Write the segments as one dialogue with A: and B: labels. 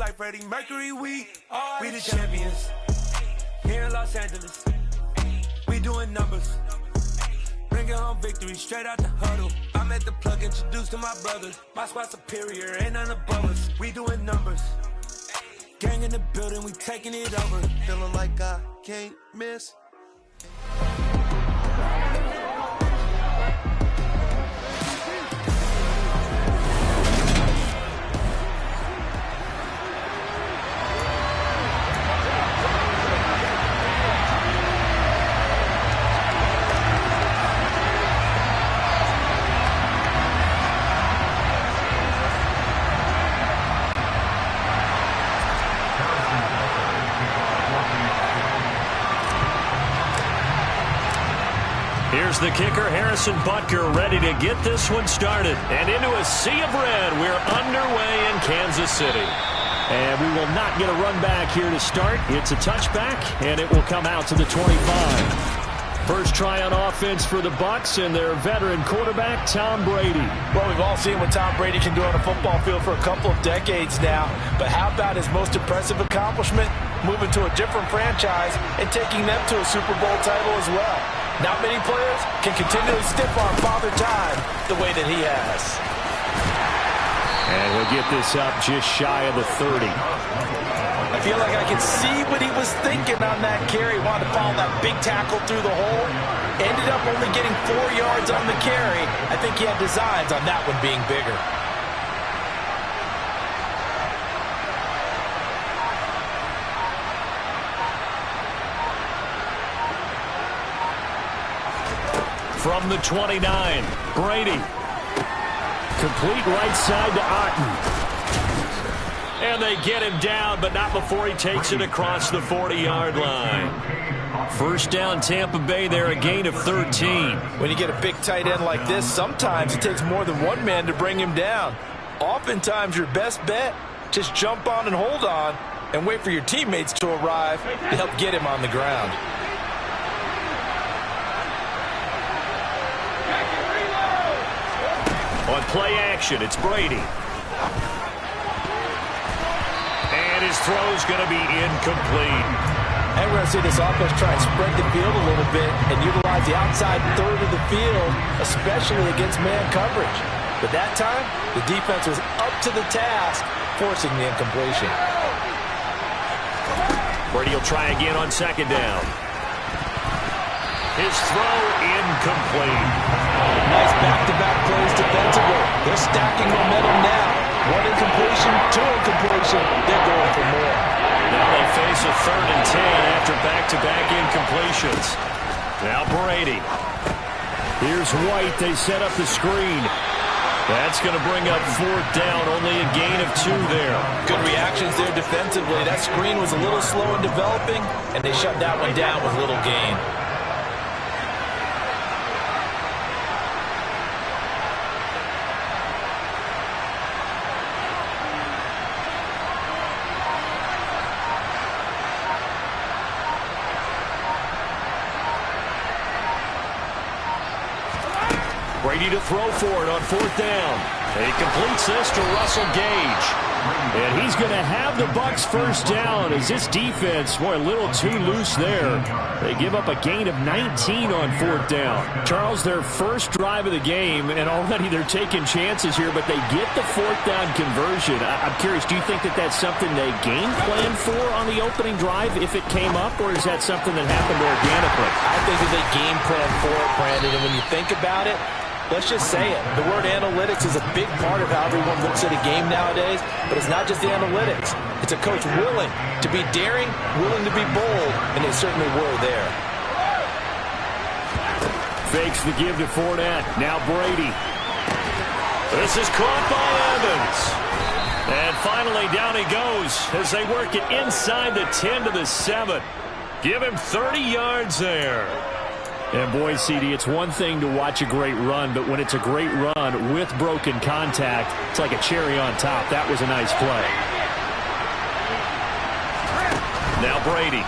A: like Freddie Mercury. We the champions here in Los Angeles. We doing numbers, bringing home victory straight out the huddle. I'm at the plug, introduced to my brothers. My squad superior, ain't none above us. We doing numbers, gang in the building, we taking it over.
B: Feeling like I can't miss.
C: Here's the kicker, Harrison Butker, ready to get this one started. And into a sea of red, we're underway in Kansas City. And we will not get a run back here to start. It's a touchback, and it will come out to the 25. First try on offense for the Bucs and their veteran quarterback, Tom Brady.
D: Well, we've all seen what Tom Brady can do on a football field for a couple of decades now. But how about his most impressive accomplishment? Moving to a different franchise and taking them to a Super Bowl title as well. Not many players can continually stiff-arm Father Time the way that he has.
C: And he'll get this up just shy of the 30.
D: I feel like I can see what he was thinking on that carry. Wanted to follow that big tackle through the hole. Ended up only getting 4 yards on the carry. I think he had designs on that one being bigger.
C: From the 29, Brady. Complete right side to Otten. And they get him down, but not before he takes it across the 40-yard line. First down, Tampa Bay there, a gain of 13.
D: When you get a big tight end like this, sometimes it takes more than one man to bring him down. Oftentimes, your best bet, just jump on and hold on and wait for your teammates to arrive to help get him on the ground.
C: On play action, it's Brady. And his throw's going to be incomplete.
D: And we're going to see this offense try and spread the field a little bit and utilize the outside third of the field, especially against man coverage. But that time, the defense was up to the task, forcing the incompletion.
C: Brady will try again on second down. His throw incomplete.
D: Nice back-to-back plays defensively. They're stacking momentum now. One incompletion, two incompletion. They're going for more.
C: Now they face a 3rd and 10 after back-to-back incompletions. Now Brady. Here's White. They set up the screen. That's going to bring up 4th down. Only a gain of 2 there.
D: Good reactions there defensively. That screen was a little slow in developing, and they shut that one down with little gain.
C: Brady to throw for it on 4th down. He completes this to Russell Gage. And he's going to have the Bucs first down as this defense, boy, a little too loose there. They give up a gain of 19 on 4th down. Charles, their first drive of the game, and already they're taking chances here, but they get the 4th down conversion. I'm curious, do you think that that's something they game planned for on the opening drive if it came up, or is that something that happened organically?
D: I think that they game planned for it, Brandon, and when you think about it, let's just say it. The word analytics is a big part of how everyone looks at a game nowadays, but it's not just the analytics. It's a coach willing to be daring, willing to be bold, and they certainly were there.
C: Fakes the give to Fournette. Now Brady. This is caught by Evans. And finally down he goes as they work it inside the 10 to the 7. Give him 30 yards there. And boy, CD, it's one thing to watch a great run, but when it's a great run with broken contact, it's like a cherry on top. That was a nice play. Now Brady.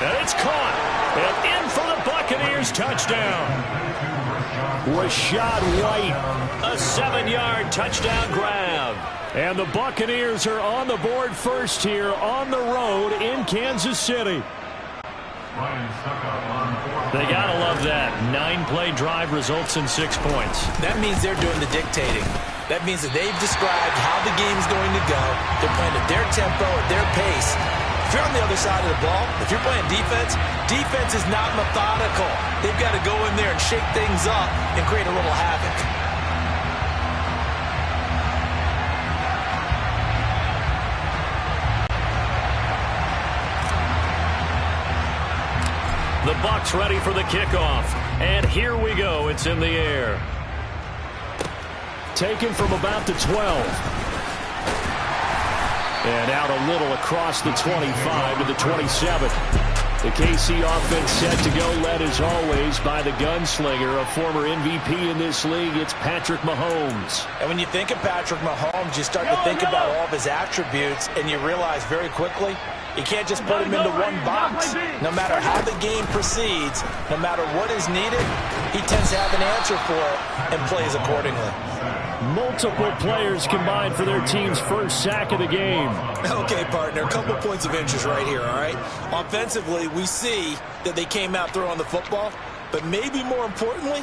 C: And it's caught. And in for the Buccaneers touchdown. Rashad White, a 7-yard touchdown grab. And the Buccaneers are on the board first here on the road in Kansas City. They got to love that. 9-play drive results in 6 points.
D: That means they're doing the dictating. That means that they've described how the game's going to go. They're playing at their tempo, at their pace. If you're on the other side of the ball, if you're playing defense, defense is not methodical. They've got to go in there and shake things up and create a little havoc.
C: The Bucs ready for the kickoff. And here we go. It's in the air. Taken from about the 12. And out a little across the 25 to the 27. The KC offense set to go, led as always by the gunslinger, a former MVP in this league. It's Patrick Mahomes.
D: And when you think of Patrick Mahomes, you start to think about all of his attributes, and you realize very quickly you can't just put him into one box. No matter how the game proceeds, no matter what is needed, he tends to have an answer for it and plays accordingly.
C: Multiple players combined for their team's first sack of the game.
D: Okay, partner, a couple points of interest right here, all right? Offensively, we see that they came out throwing the football, but maybe more importantly,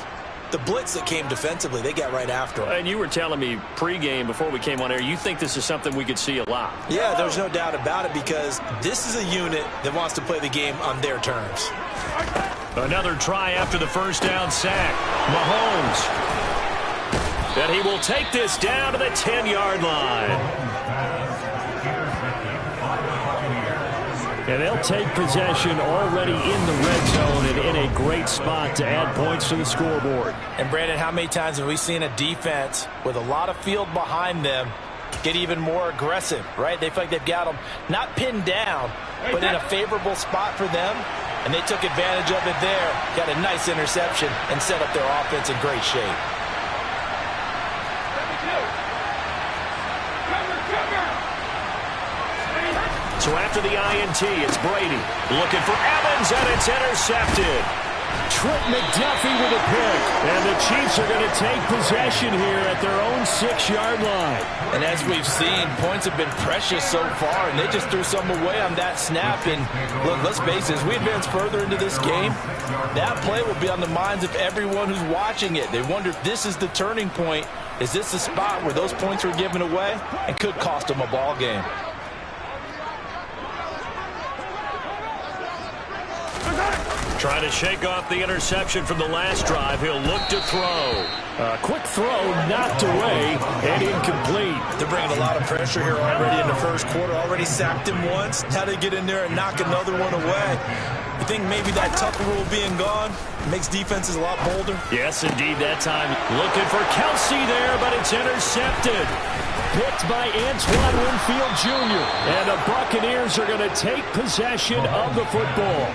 D: the blitz that came defensively, they got right after him.
C: And you were telling me pregame before we came on air, you think this is something we could see a lot.
D: Yeah, there's no doubt about it, because this is a unit that wants to play the game on their terms.
C: Another try after the first down sack. Mahomes. And he will take this down to the 10-yard line. And they'll take possession already in the red zone and in a great spot to add points to the scoreboard.
D: And, Brandon, how many times have we seen a defense with a lot of field behind them get even more aggressive, right? They feel like they've got them not pinned down, but in a favorable spot for them, and they took advantage of it there. Got a nice interception and set up their offense in great shape.
C: So after the INT, it's Brady looking for Evans, and it's intercepted. Trent McDuffie with a pick, and the Chiefs are going to take possession here at their own 6-yard line.
D: And as we've seen, points have been precious so far, and they just threw some away on that snap. And look, let's face it, as we advance further into this game, that play will be on the minds of everyone who's watching it. They wonder if this is the turning point. Is this the spot where those points were given away and could cost them a ball game?
C: Trying to shake off the interception from the last drive. He'll look to throw. Quick throw knocked away and incomplete.
D: They're bringing a lot of pressure here already in the first quarter. Already sacked him once. Now they get in there and knock another one away. You think maybe that Tucker rule being gone makes defenses a lot bolder?
C: Yes, indeed, that time. Looking for Kelsey there, but it's intercepted. Picked by Antoine Winfield Jr. And the Buccaneers are going to take possession of the football.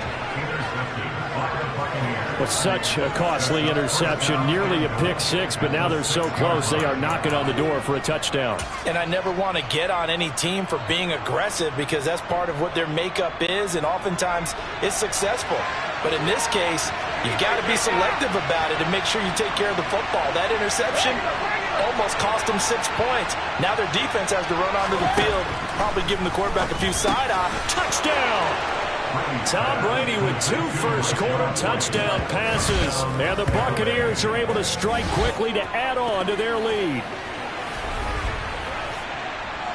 C: But such a costly interception, nearly a pick six, but now they're so close they are knocking on the door for a touchdown.
D: And I never want to get on any team for being aggressive, because that's part of what their makeup is, and oftentimes it's successful. But in this case, you've got to be selective about it and make sure you take care of the football. That interception almost cost them 6 points. Now their defense has to run onto the field, probably giving the quarterback a few side-eye.
C: Touchdown! Tom Brady with 2 first-quarter touchdown passes. And the Buccaneers are able to strike quickly to add on to their lead.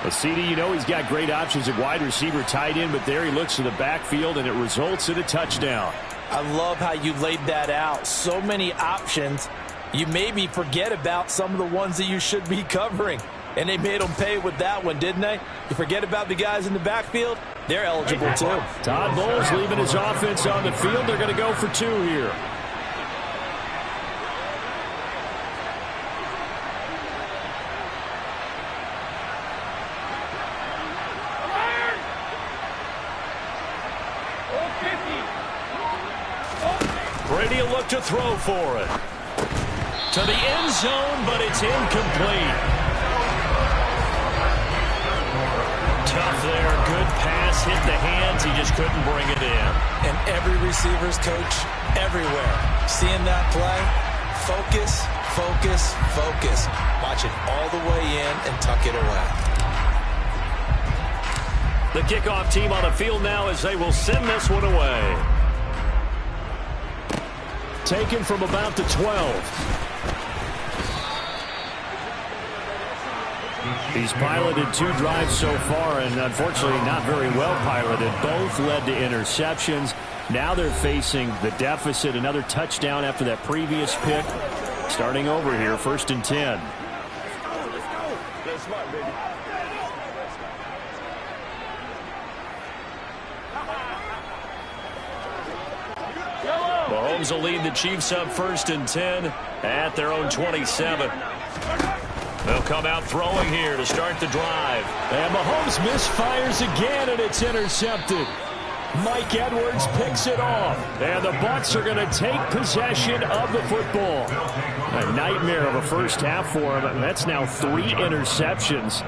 C: Well, CD, you know he's got great options at wide receiver, tight end, but there he looks to the backfield, and it results in a touchdown.
D: I love how you laid that out. So many options. You maybe forget about some of the ones that you should be covering. And they made them pay with that one, didn't they? You forget about the guys in the backfield, they're eligible too.
C: Todd Bowles leaving his offense on the field. They're going to go for 2 here. Brady will look to throw for it. To the end zone, but it's incomplete. Tough there, good pass, hit the hands, he just couldn't bring it in.
D: And every receiver's coach everywhere, seeing that play, focus, focus, focus. Watch it all the way in and tuck it away.
C: The kickoff team on the field now as they will send this one away. Taken from about the 12. He's piloted 2 drives so far, and unfortunately not very well piloted. Both led to interceptions. Now they're facing the deficit. Another touchdown after that previous pick. Starting over here, 1st and 10. Mahomes will lead the Chiefs up 1st and 10 at their own 27. They'll come out throwing here to start the drive.
E: And Mahomes misfires again, and it's intercepted. Mike Edwards picks it off.
C: And the Bucs are going to take possession of the football. A nightmare of a first half for him. That's now 3 interceptions.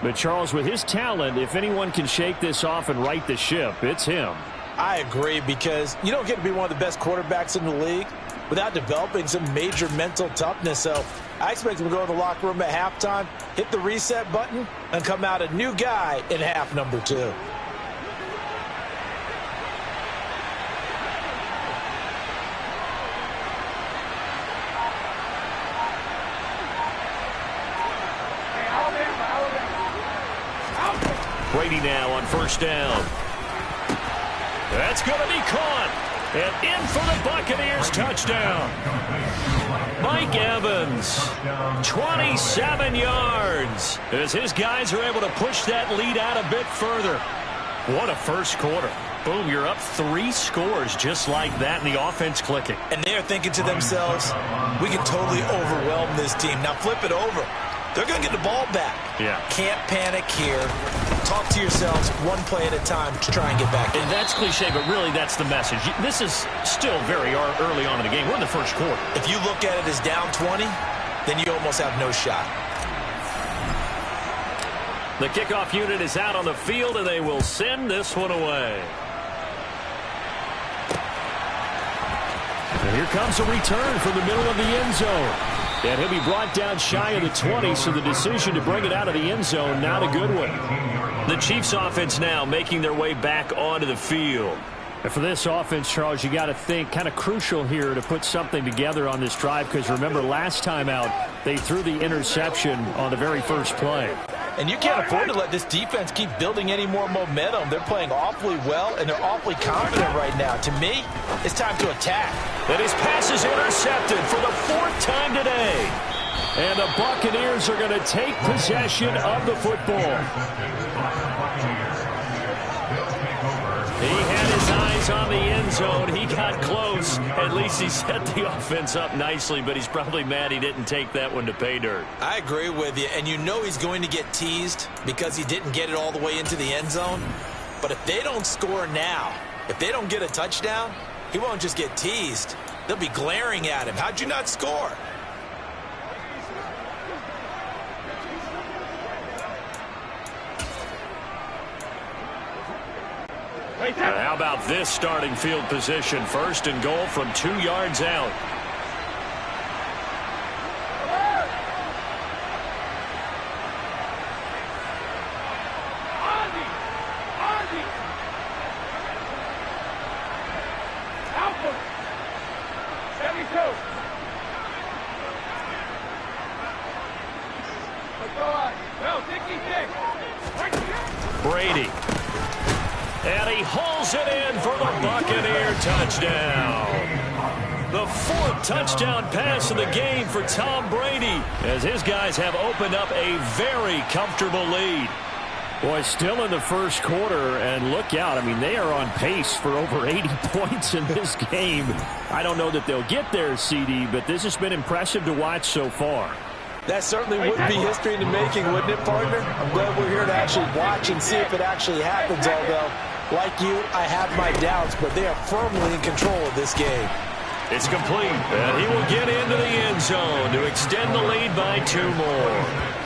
C: But Charles, with his talent, if anyone can shake this off and right the ship, it's him.
D: I agree, because you don't get to be one of the best quarterbacks in the league without developing some major mental toughness. So I expect him to go in the locker room at halftime, hit the reset button, and come out a new guy in half number 2.
C: Brady now on 1st down. That's going to be caught. And in for the Buccaneers touchdown. Mike Evans, 27 yards, as his guys are able to push that lead out a bit further. What a first quarter. Boom, you're up 3 scores just like that, and the offense clicking.
D: And they're thinking to themselves, we can totally overwhelm this team. Now flip it over. They're going to get the ball back.
C: Yeah.
D: Can't panic here. Talk to yourselves one play at a time to try and get back in.
C: And that's cliche, but really that's the message. This is still very early on in the game. We're in the first quarter.
D: If you look at it as down 20, then you almost have no shot.
C: The kickoff unit is out on the field, and they will send this one away. And here comes a return from the middle of the end zone. And he'll be brought down shy of the 20, so the decision to bring it out of the end zone, not a good one. The Chiefs offense now making their way back onto the field. And for this offense, Charles, you got to think kind of crucial here to put something together on this drive, because remember last time out, they threw the interception on the very first play.
D: And you can't afford to let this defense keep building any more momentum. They're playing awfully well, and they're awfully confident right now. To me, it's time to attack.
C: And his pass is intercepted for the 4th time today. And the Buccaneers are going to take possession of the football. He had his eyes on the end zone. He got close. At least he set the offense up nicely, but he's probably mad he didn't take that one to pay dirt.
D: I agree with you, and you know he's going to get teased because he didn't get it all the way into the end zone. But if they don't score now, if they don't get a touchdown, he won't just get teased. They'll be glaring at him. How'd you not score?
C: How about this starting field position? 1st and goal from 2 yards out. Brady. And he hauls it in for the Buccaneer touchdown. The 4th touchdown pass of the game for Tom Brady, as his guys have opened up a very comfortable lead. Boy, still in the first quarter, and look out. I mean, they are on pace for over 80 points in this game. I don't know that they'll get there, CD, but this has been impressive to watch so far.
D: That certainly would be history in the making, wouldn't it, partner? I'm glad we're here to actually watch and see if it actually happens, although, like you, I have my doubts, but they are firmly in control of this game.
C: It's complete, and he will get into the end zone to extend the lead by 2 more.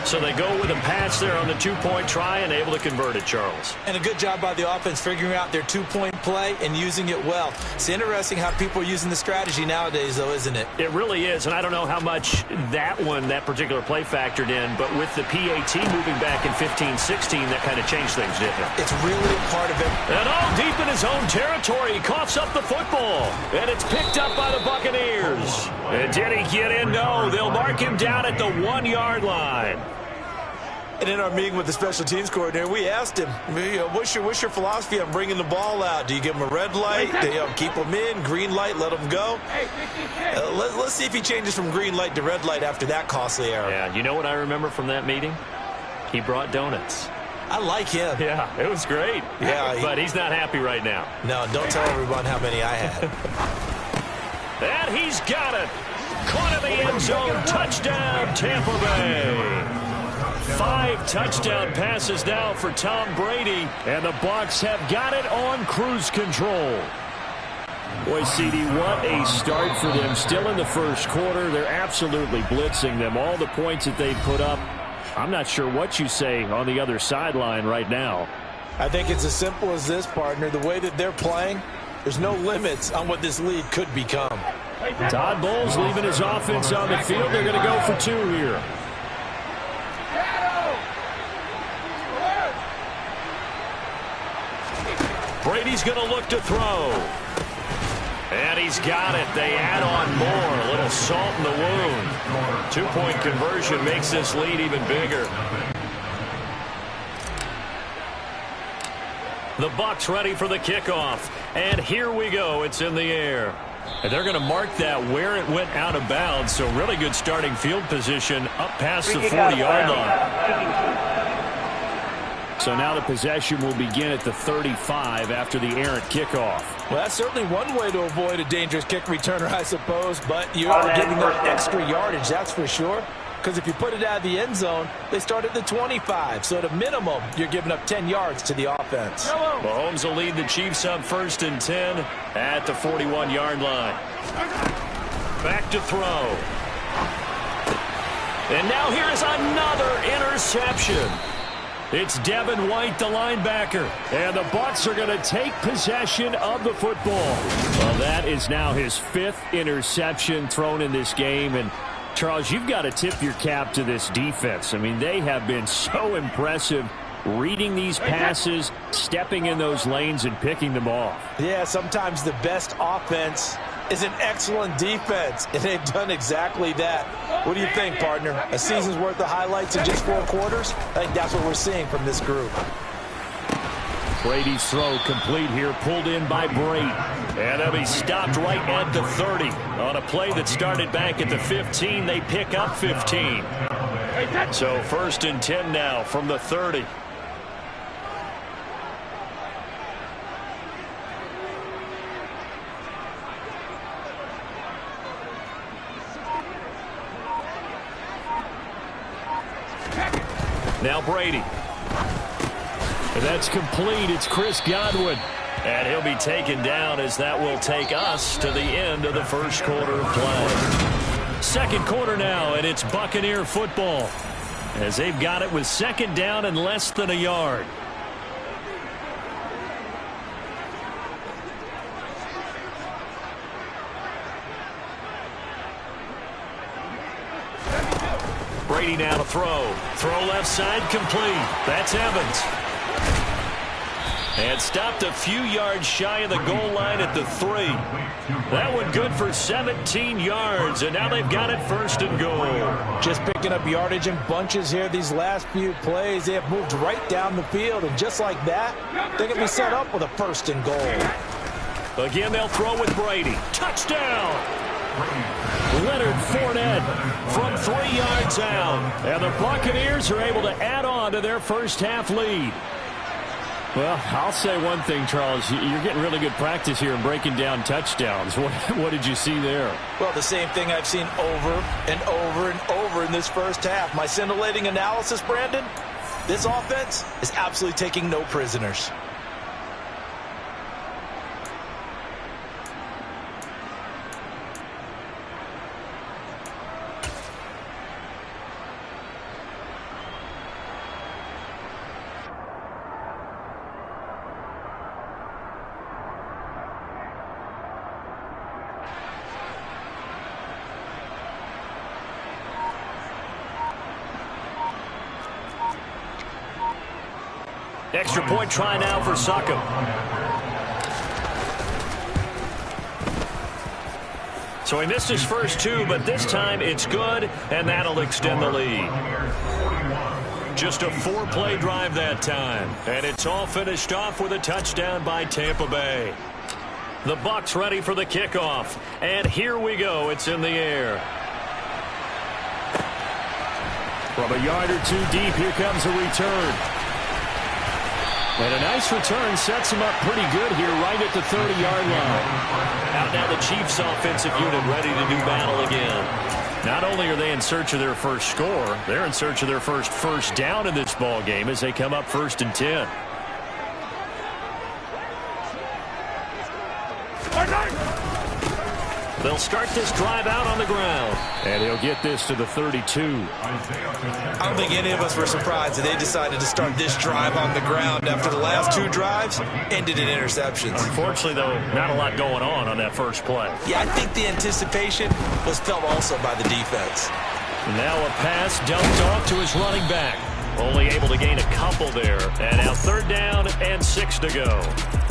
C: So they go with a pass there on the two-point try and able to convert it, Charles.
D: And a good job by the offense figuring out their two-point play and using it well. It's interesting how people are using the strategy nowadays, though, isn't it?
C: It really is, and I don't know how much that particular play factored in, but with the PAT moving back in 15-16, that kind of changed things, didn't it?
D: It's really part of it.
C: And all deep in his own territory, he coughs up the football, and it's picked up by the Buccaneers. And did he get in? No, they'll mark him down at the 1-yard line.
D: And in our meeting with the special teams coordinator, we asked him, what's your philosophy on bringing the ball out? Do you give him a red light? Do you keep him in? Green light, let him go? Let's see if he changes from green light to red light after that costly error.
C: Yeah, you know what I remember from that meeting? He brought donuts.
D: I like him.
C: Yeah, it was great.
D: Yeah,
C: but he's not happy right now.
D: No, don't tell everyone how many I had.
C: And he's got it. Caught in the end zone. Touchdown, Tampa Bay. 5 touchdown passes now for Tom Brady, and the Bucs have got it on cruise control. Boy, CD, what a start for them. Still in the first quarter, they're absolutely blitzing them. All the points that they put up, I'm not sure what you say on the other sideline right now.
D: I think it's as simple as this, partner. The way that they're playing, there's no limits on what this league could become.
C: Todd Bowles leaving his offense on the field. They're going to go for 2 here. Brady's going to look to throw. And he's got it. They add on more. A little salt in the wound. 2-point conversion makes this lead even bigger. The Bucs ready for the kickoff. And here we go. It's in the air. And they're going to mark that where it went out of bounds. So really good starting field position up past the 40-yard line. So now the possession will begin at the 35 after the errant kickoff.
D: Well, that's certainly one way to avoid a dangerous kick returner, I suppose. But you are giving up extra yardage, that's for sure. Because if you put it out of the end zone, they start at the 25. So at a minimum, you're giving up 10 yards to the offense.
C: Mahomes will lead the Chiefs up 1st and 10 at the 41-yard line. Back to throw. And now here is another interception. It's Devin White, the linebacker. And the Bucs are going to take possession of the football. Well, that is now his 5th interception thrown in this game. And Charles, you've got to tip your cap to this defense. I mean, they have been so impressive reading these passes, stepping in those lanes, and picking them off.
D: Yeah, sometimes the best offense is an excellent defense, and they've done exactly that. What do you think, partner? A season's worth of highlights in just 4 quarters? I think that's what we're seeing from this group.
C: Brady's throw complete here, pulled in by Brady. And they'll be stopped right at the 30. On a play that started back at the 15, they pick up 15. So 1st and 10 now from the 30. Now Brady. And that's complete. It's Chris Godwin. And he'll be taken down as that will take us to the end of the first quarter of play. Second quarter now, and it's Buccaneer football as they've got it with 2nd down and less than a yard. Brady now to throw. Throw left side complete. That's Evans. And stopped a few yards shy of the goal line at the 3. That one good for 17 yards, and now they've got it 1st and goal.
D: Just picking up yardage in bunches here these last few plays. They have moved right down the field, and just like that, they're going to be set up with a 1st and goal.
C: Again, they'll throw with Brady. Touchdown! Leonard Fournette from 3 yards out. And the Buccaneers are able to add on to their first half lead. Well, I'll say one thing, Charles. You're getting really good practice here in breaking down touchdowns. What did you see there?
D: Well, the same thing I've seen over and over and over in this first half. My scintillating analysis, Brandon, this offense is absolutely taking no prisoners.
C: Extra point try now for Succop. So he missed his first two, but this time it's good, and that'll extend the lead. Just a 4-play drive that time, and it's all finished off with a touchdown by Tampa Bay. The Bucs ready for the kickoff, and here we go. It's in the air. From a yard or two deep, here comes a return. And a nice return sets him up pretty good here right at the 30-yard line. Out now the Chiefs offensive unit ready to do battle again. Not only are they in search of their first score, they're in search of their first down in this ball game as they come up 1st and 10. They'll start this drive out on the ground. And he'll get this to the 32.
D: I don't think any of us were surprised that they decided to start this drive on the ground after the last 2 drives ended in interceptions.
C: Unfortunately, though, not a lot going on that first play.
D: Yeah, I think the anticipation was felt also by the defense.
C: And now a pass dumped off to his running back. Only able to gain a couple there. And now 3rd down and 6 to go.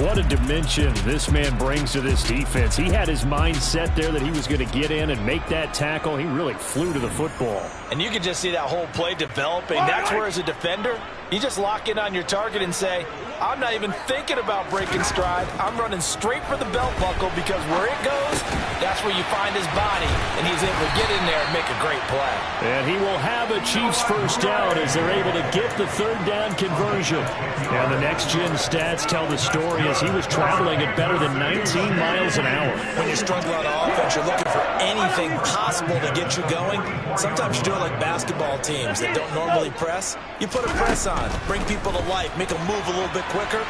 C: What a dimension this man brings to this defense. He had his mind set there that he was going to get in and make that tackle. He really flew to the football.
D: And you can just see that whole play developing. That's where, as a defender, you just lock in on your target and say, I'm not even thinking about breaking stride. I'm running straight for the belt buckle because where it goes, that's where you find his body. And he's able to get in there and make a great play.
C: And he will have a Chiefs first down as they're able to get the 3rd down conversion. And the next-gen stats tell the story as he was traveling at better than 19 miles an hour.
D: When you struggle on offense, you're looking for anything possible to get you going. Sometimes you do it like basketball teams that don't normally press. You put a press on, bring people to life, make them move a little bit quicker.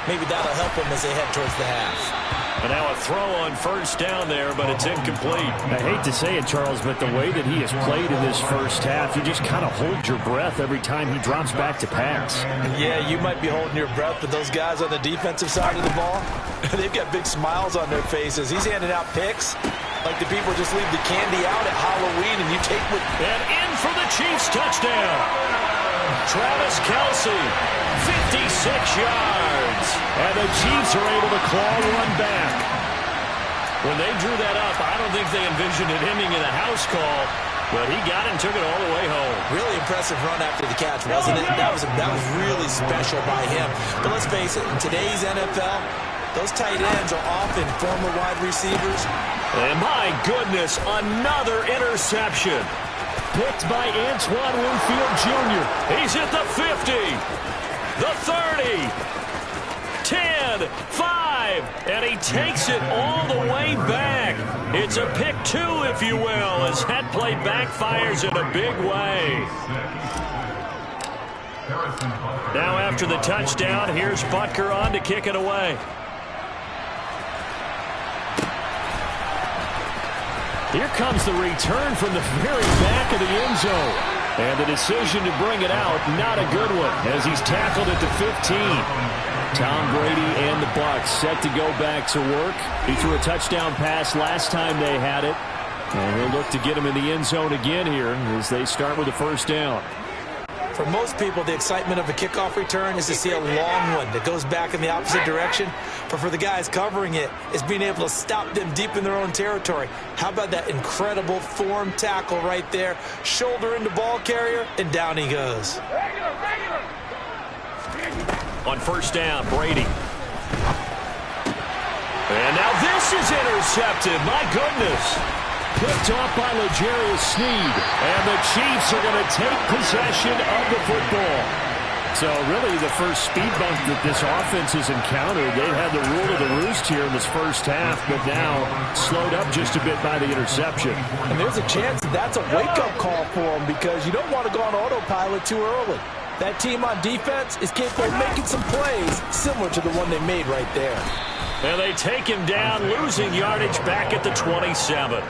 D: Maybe that'll help them as they head towards the half.
C: And now a throw on 1st down there, but it's incomplete. I hate to say it, Charles, but the way that he has played in this first half, you just kind of hold your breath every time he drops back to pass.
D: Yeah, you might be holding your breath, but those guys on the defensive side of the ball, they've got big smiles on their faces. He's handing out picks like the people just leave the candy out at Halloween and you take with...
C: And in for the Chiefs touchdown. Travis Kelce, 56 yards. And the Chiefs are able to claw one back. When they drew that up, I don't think they envisioned it ending in a house call, but he got it and took it all the way home.
D: Really impressive run after the catch, wasn't it? That was really special by him. But let's face it, in today's NFL, those tight ends are often former wide receivers.
C: And my goodness, another interception. Picked by Antoine Winfield Jr. He's at the 50, the 30, 10, 5, and he takes it all the way back. It's a pick 2, if you will, as that play backfires in a big way. Now after the touchdown, here's Butker on to kick it away. Here comes the return from the very back of the end zone. And the decision to bring it out, not a good one, as he's tackled at the 15. Tom Brady and the Bucs set to go back to work. He threw a touchdown pass last time they had it. And he'll look to get him in the end zone again here as they start with the 1st down.
D: For most people, the excitement of a kickoff return is to see a long one that goes back in the opposite direction. But for the guys covering it, it's being able to stop them deep in their own territory. How about that incredible form tackle right there? Shoulder into ball carrier, and down he goes.
C: On 1st down, Brady. And now this is intercepted. My goodness. Picked off by L'Jarius Sneed. And the Chiefs are going to take possession of the football. So really the first speed bump that this offense has encountered. They've had the rule of the roost here in this first half, but now slowed up just a bit by the interception.
D: And there's a chance that's a wake-up call for them because you don't want to go on autopilot too early. That team on defense is capable of making some plays similar to the one they made right there.
C: And they take him down, losing yardage back at the 27.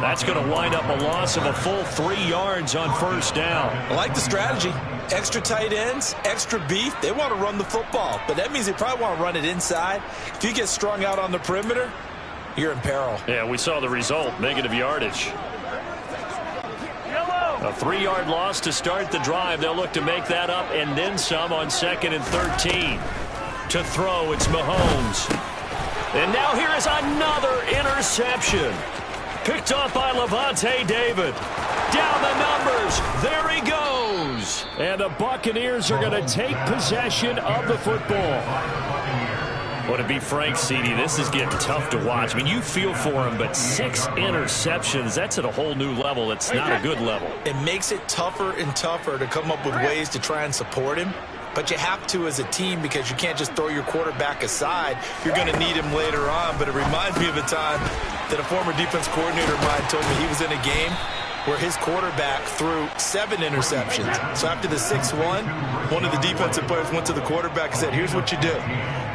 C: That's going to wind up a loss of a full 3 yards on 1st down.
D: I like the strategy. Extra tight ends, extra beef. They want to run the football, but that means they probably want to run it inside. If you get strung out on the perimeter, you're in peril.
C: Yeah, we saw the result, negative yardage.
A: Yellow.
C: A 3-yard loss to start the drive. They'll look to make that up and then some on 2nd and 13. To throw, it's Mahomes. And now here is another interception. Picked off by Lavonte David. Down the numbers. There he goes. And the Buccaneers are going to take possession of the football. Well, to be frank, CD, this is getting tough to watch. I mean, you feel for him, but 6 interceptions, that's at a whole new level. It's not a good level.
D: It makes it tougher and tougher to come up with ways to try and support him. But you have to as a team because you can't just throw your quarterback aside. You're going to need him later on. But it reminds me of a time that a former defense coordinator of mine told me he was in a game where his quarterback threw 7 interceptions. So after the 6-1, one of the defensive players went to the quarterback and said, here's what you do.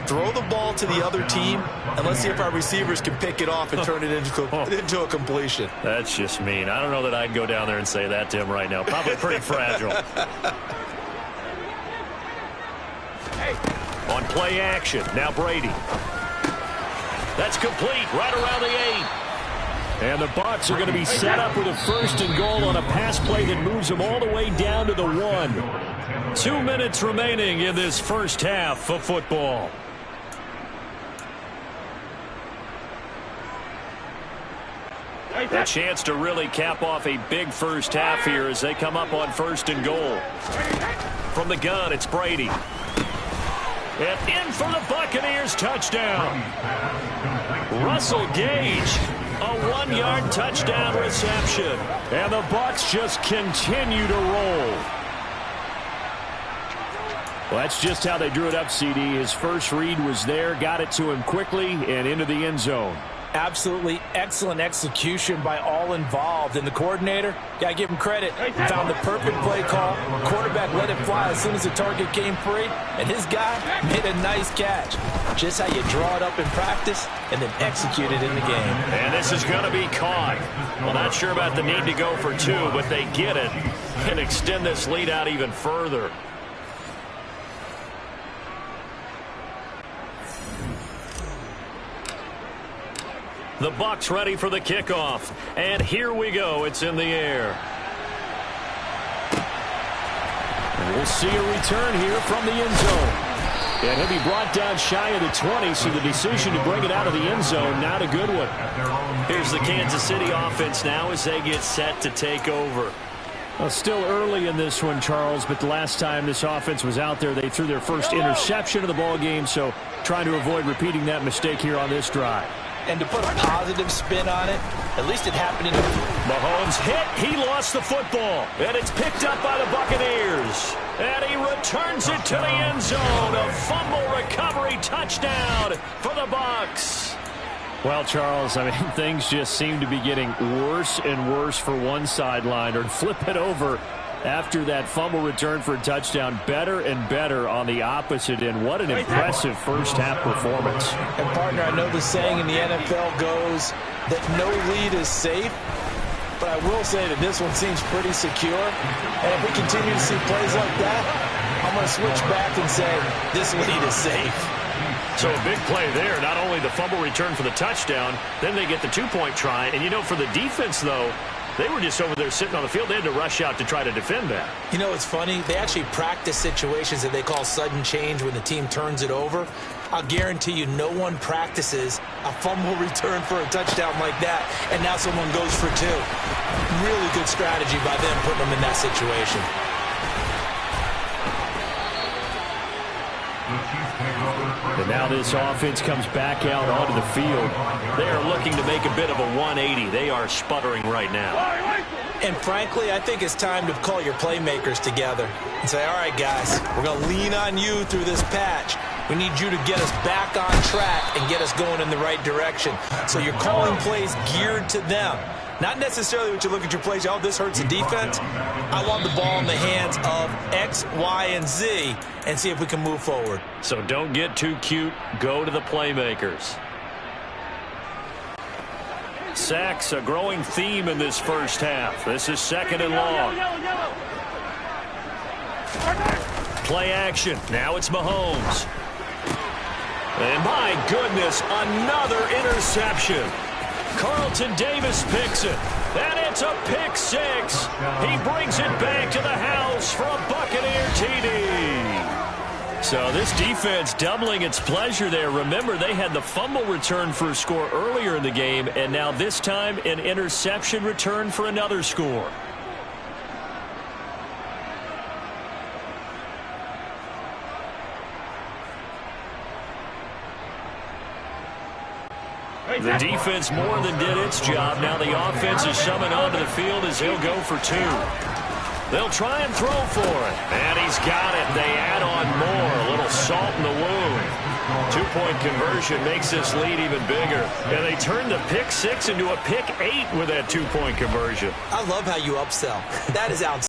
D: Throw the ball to the other team, and let's see if our receivers can pick it off and turn it into a completion.
C: That's just mean. I don't know that I'd go down there and say that to him right now. Probably pretty fragile. On play action, now Brady. That's complete, right around the 8. And the Bucs are going to be set up with a 1st and goal on a pass play that moves them all the way down to the 1. 2 minutes remaining in this first half of football. A chance to really cap off a big first half here as they come up on 1st and goal. From the gun, it's Brady. And in for the Buccaneers touchdown. Russell Gage, a 1-yard touchdown reception. And the Bucs just continue to roll. Well, that's just how they drew it up, CD. His first read was there, got it to him quickly, and into the end zone.
D: Absolutely excellent execution by all involved. And the coordinator, got to give him credit, found the perfect play call. Quarterback let it fly as soon as the target came free. And his guy made a nice catch. Just how you draw it up in practice and then execute it in the game.
C: And this is going to be caught. Well, not sure about the need to go for 2, but they get it and extend this lead out even further. The Bucs ready for the kickoff. And here we go. It's in the air. And we'll see a return here from the end zone. And he'll be brought down shy of the 20, so the decision to bring it out of the end zone, not a good one. Here's the Kansas City offense now as they get set to take over. Well, still early in this one, Charles, but the last time this offense was out there, they threw their first interception of the ball game, so trying to avoid repeating that mistake here on this drive.
D: And to put a positive spin on it, at least it happened in the...
C: Mahomes hit. He lost the football. And it's picked up by the Buccaneers. And he returns it to the end zone. A fumble recovery touchdown for the Bucs. Well, Charles, I mean, things just seem to be getting worse and worse for one sideline. Or flip it over after that fumble return for a touchdown. Better and better on the opposite end. What an impressive first-half performance.
D: And, partner, I know the saying in the NFL goes that no lead is safe. But I will say that this one seems pretty secure. And if we continue to see plays like that, I'm going to switch back and say this lead is safe.
C: So a big play there. Not only the fumble return for the touchdown, then they get the 2-point try. And, you know, for the defense, though, they were just over there sitting on the field. They had to rush out to try to defend that.
D: You know, it's funny. They actually practice situations that they call sudden change when the team turns it over. I'll guarantee you no one practices a fumble return for a touchdown like that, and now someone goes for 2. Really good strategy by them putting them in that situation.
C: And now this offense comes back out onto the field. They are looking to make a bit of a 180. They are sputtering right now.
D: And frankly, I think it's time to call your playmakers together and say, all right, guys, we're going to lean on you through this patch. We need you to get us back on track and get us going in the right direction. So you're calling plays geared to them. Not necessarily what you look at your plays, oh, this hurts the defense. I want the ball in the hands of X, Y, and Z and see if we can move forward.
C: So don't get too cute. Go to the playmakers. Sacks, a growing theme in this first half. This is 2nd and long. Play action. Now it's Mahomes. And my goodness, another interception. Carlton Davis picks it, and it's a pick six. He brings it back to the house for a Buccaneer TD. So this defense doubling its pleasure there. Remember, they had the fumble return for a score earlier in the game, and now this time an interception return for another score. The defense more than did its job. Now the offense is summoned onto the field as he'll go for two. They'll try and throw for it. And he's got it. They add on more. A little salt in the wound. 2-point conversion makes this lead even bigger. And they turn the pick six into a pick 8 with that 2-point conversion.
F: I love how you upsell. That is outstanding.